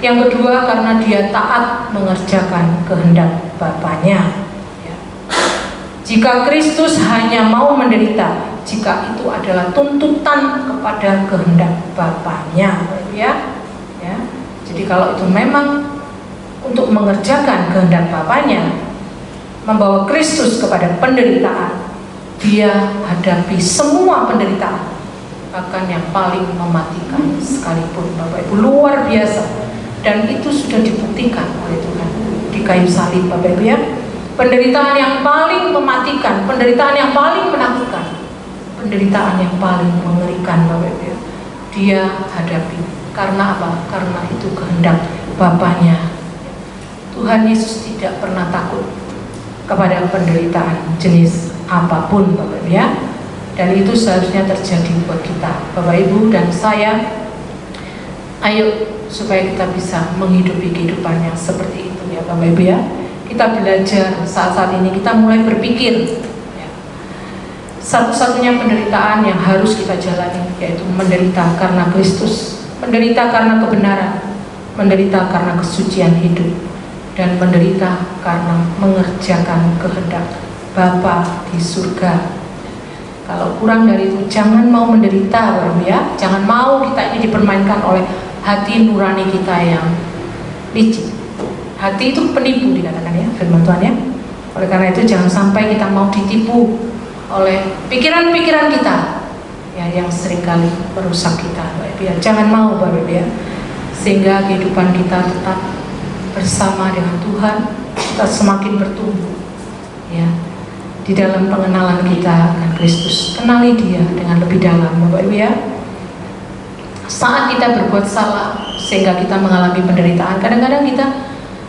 Yang kedua karena dia taat mengerjakan kehendak Bapaknya, ya. Jika Kristus hanya mau menderita jika itu adalah tuntutan kepada kehendak Bapaknya, ya. Jadi kalau itu memang untuk mengerjakan kehendak Bapaknya, membawa Kristus kepada penderitaan, dia hadapi semua penderitaan, bahkan yang paling mematikan sekalipun, Bapak Ibu, luar biasa. Dan itu sudah dibuktikan oleh Tuhan di kayu salib, Bapak Ibu, ya. Penderitaan yang paling mematikan, penderitaan yang paling menakutkan, penderitaan yang paling mengerikan Bapak Ibu ya, dia hadapi. Karena apa? Karena itu kehendak Bapaknya. Tuhan Yesus tidak pernah takut kepada penderitaan jenis apapun Bapak Ibu ya. Dan itu seharusnya terjadi buat kita Bapak Ibu dan saya. Ayo supaya kita bisa menghidupi kehidupan yang seperti itu ya Bapak Ibu ya. Kita belajar saat-saat ini, kita mulai berpikir ya. Satu-satunya penderitaan yang harus kita jalani yaitu menderita karena Kristus, menderita karena kebenaran, menderita karena kesucian hidup, dan menderita karena mengerjakan kehendak Bapa di surga. Kalau kurang dari itu, jangan mau menderita Bapak Ibu ya. Jangan mau kita ini dipermainkan oleh hati nurani kita yang licik. Hati itu penipu dikatakan ya, firman Tuhan ya. Oleh karena itu jangan sampai kita mau ditipu oleh pikiran-pikiran kita ya, yang seringkali merusak kita Bapak Ibu ya. Jangan mau Bapak Ibu ya. Sehingga kehidupan kita tetap bersama dengan Tuhan, kita semakin bertumbuh ya di dalam pengenalan kita akan Kristus. Kenali Dia dengan lebih dalam Bapak Ibu ya. Saat kita berbuat salah sehingga kita mengalami penderitaan, kadang-kadang kita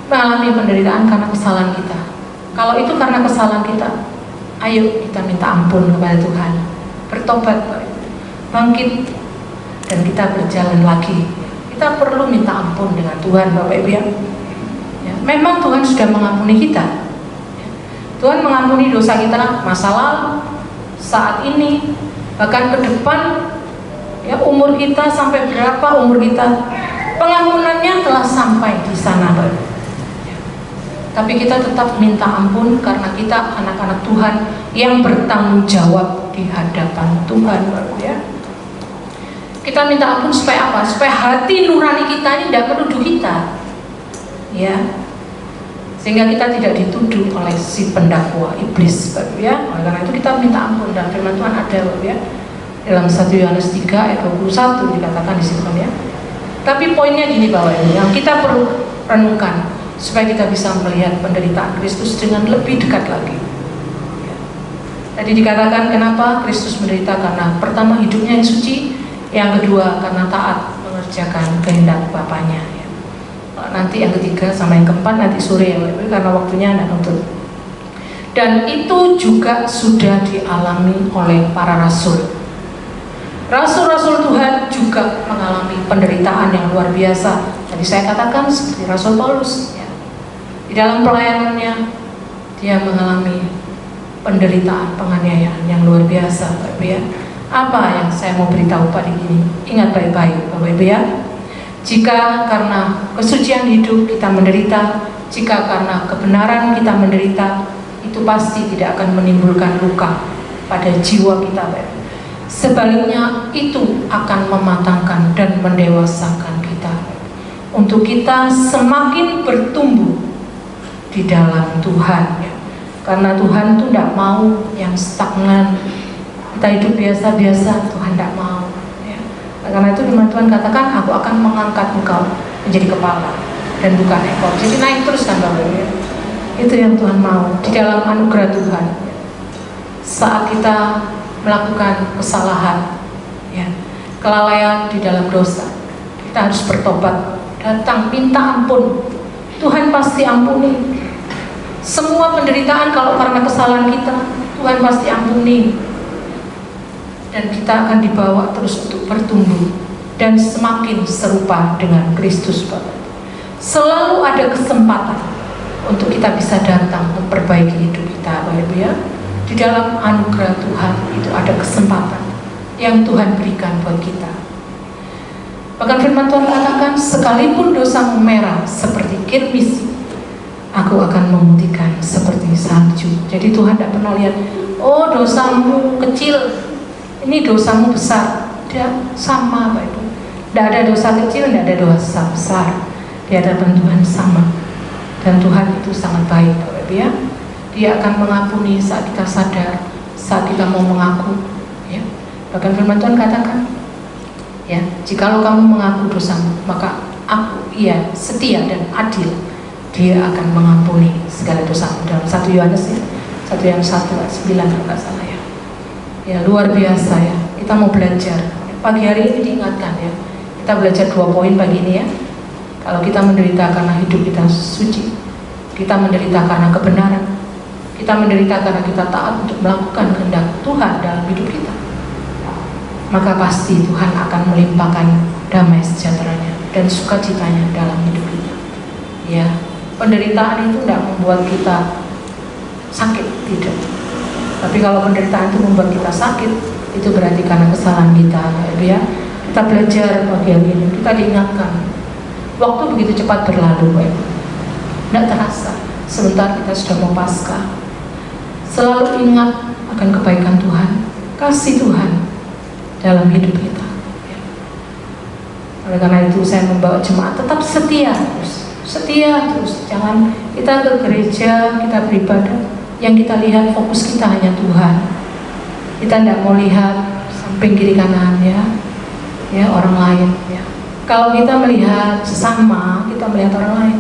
mengalami penderitaan karena kesalahan kita. Kalau itu karena kesalahan kita, ayo kita minta ampun kepada Tuhan, bertobat Bapak Ibu, bangkit, dan kita berjalan lagi. Kita perlu minta ampun dengan Tuhan Bapak Ibu ya. Memang Tuhan sudah mengampuni kita. Tuhan mengampuni dosa kita masa lalu, saat ini, bahkan ke depan ya, umur kita sampai berapa umur kita, pengampunannya telah sampai di sana Bapak. Tapi kita tetap minta ampun karena kita anak-anak Tuhan yang bertanggung jawab di hadapan Tuhan Bapak ya. Kita minta ampun supaya apa? Supaya hati nurani kita ini tidak menuduh kita ya, sehingga kita tidak dituduh oleh si pendakwa iblis Bapak ya. Oleh karena itu kita minta ampun, dan firman Tuhan ada Bapak ya, dalam 1 Yohanes 3 ayat 21 dikatakan di situ ya. Tapi poinnya gini Bapak Ibu, yang kita perlu renungkan supaya kita bisa melihat penderitaan Kristus dengan lebih dekat lagi ya. Tadi dikatakan kenapa Kristus menderita, karena pertama hidupnya yang suci, yang kedua karena taat mengerjakan kehendak Bapaknya ya. Nanti yang ketiga sama yang keempat nanti sore ya Bapak Ibu, karena waktunya tidak nuntut. Dan itu juga sudah dialami oleh para rasul. Rasul-rasul Tuhan juga mengalami penderitaan yang luar biasa. Tadi saya katakan seperti Rasul Paulus ya. Di dalam pelayanannya dia mengalami penderitaan, penganiayaan yang luar biasa Bapak Ibu ya. Apa yang saya mau beritahu pagi ini? Ingat baik-baik Bapak Ibu ya. Jika karena kesucian hidup kita menderita, jika karena kebenaran kita menderita, itu pasti tidak akan menimbulkan luka pada jiwa kita Bapak. Sebaliknya itu akan mematangkan dan mendewasakan kita untuk kita semakin bertumbuh di dalam Tuhan ya. Karena Tuhan itu tidak mau yang stagnan, kita hidup biasa-biasa, Tuhan tidak mau ya. Karena itu firman Tuhan katakan, aku akan mengangkat engkau menjadi kepala dan bukan ekor, jadi naik terus kan Bapak ya. Itu yang Tuhan mau di dalam anugerah Tuhan. Saat kita melakukan kesalahan ya, kelalaian di dalam dosa, kita harus bertobat, datang minta ampun, Tuhan pasti ampuni. Semua penderitaan kalau karena kesalahan kita, Tuhan pasti ampuni, dan kita akan dibawa terus untuk bertumbuh dan semakin serupa dengan Kristus Bapak. Selalu ada kesempatan untuk kita bisa datang memperbaiki hidup kita Bapak Ibu ya. Di dalam anugerah Tuhan itu ada kesempatan yang Tuhan berikan buat kita. Bahkan firman Tuhan katakan, sekalipun dosamu merah seperti kirmis, aku akan memutihkan seperti salju. Jadi Tuhan tidak pernah lihat, oh dosamu kecil, ini dosamu besar. Dia sama Bapak Ibu. Tidak ada dosa kecil, tidak ada dosa besar. Di hadapan Tuhan sama. Dan Tuhan itu sangat baik Bapak Ibu ya. Dia akan mengampuni saat kita sadar, saat kita mau mengaku ya. Bahkan firman Tuhan katakan ya, jikalau kamu mengaku dosamu, maka aku ia setia dan adil, dia akan mengampuni segala dosamu. Dalam 1 Yohanes ya, 1 Yohanes 1 ayat 9 kalau nggak salah ya. Ya luar biasa ya, kita mau belajar. Pagi hari ini diingatkan ya, kita belajar 2 poin pagi ini ya. Kalau kita menderita karena hidup kita suci, kita menderita karena kebenaran, kita menderita karena kita taat untuk melakukan kehendak Tuhan dalam hidup kita, maka pasti Tuhan akan melimpahkan damai sejahteranya dan sukacitanya dalam hidup kita. Ya, penderitaan itu tidak membuat kita sakit, tidak. Tapi kalau penderitaan itu membuat kita sakit, itu berarti karena kesalahan kita, ya. Kita belajar bagian ini, kita diingatkan. Waktu begitu cepat berlalu, ya. Tidak terasa. Sebentar kita sudah mau Paskah. Selalu ingat akan kebaikan Tuhan, kasih Tuhan dalam hidup kita. Oleh karena itu saya membawa jemaat tetap setia terus. Jangan kita ke gereja, kita beribadah, yang kita lihat fokus kita hanya Tuhan. Kita tidak mau lihat samping kiri kanan ya orang lain ya. Kalau kita melihat sesama, kita melihat orang lain,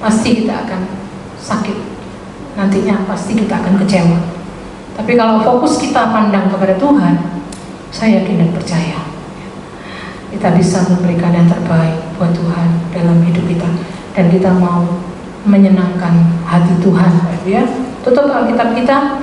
pasti kita akan sakit. Nantinya pasti kita akan kecewa. Tapi kalau fokus kita pandang kepada Tuhan, saya yakin dan percaya kita bisa memberikan yang terbaik buat Tuhan dalam hidup kita, dan kita mau menyenangkan hati Tuhan, ya. Tutup Alkitab kita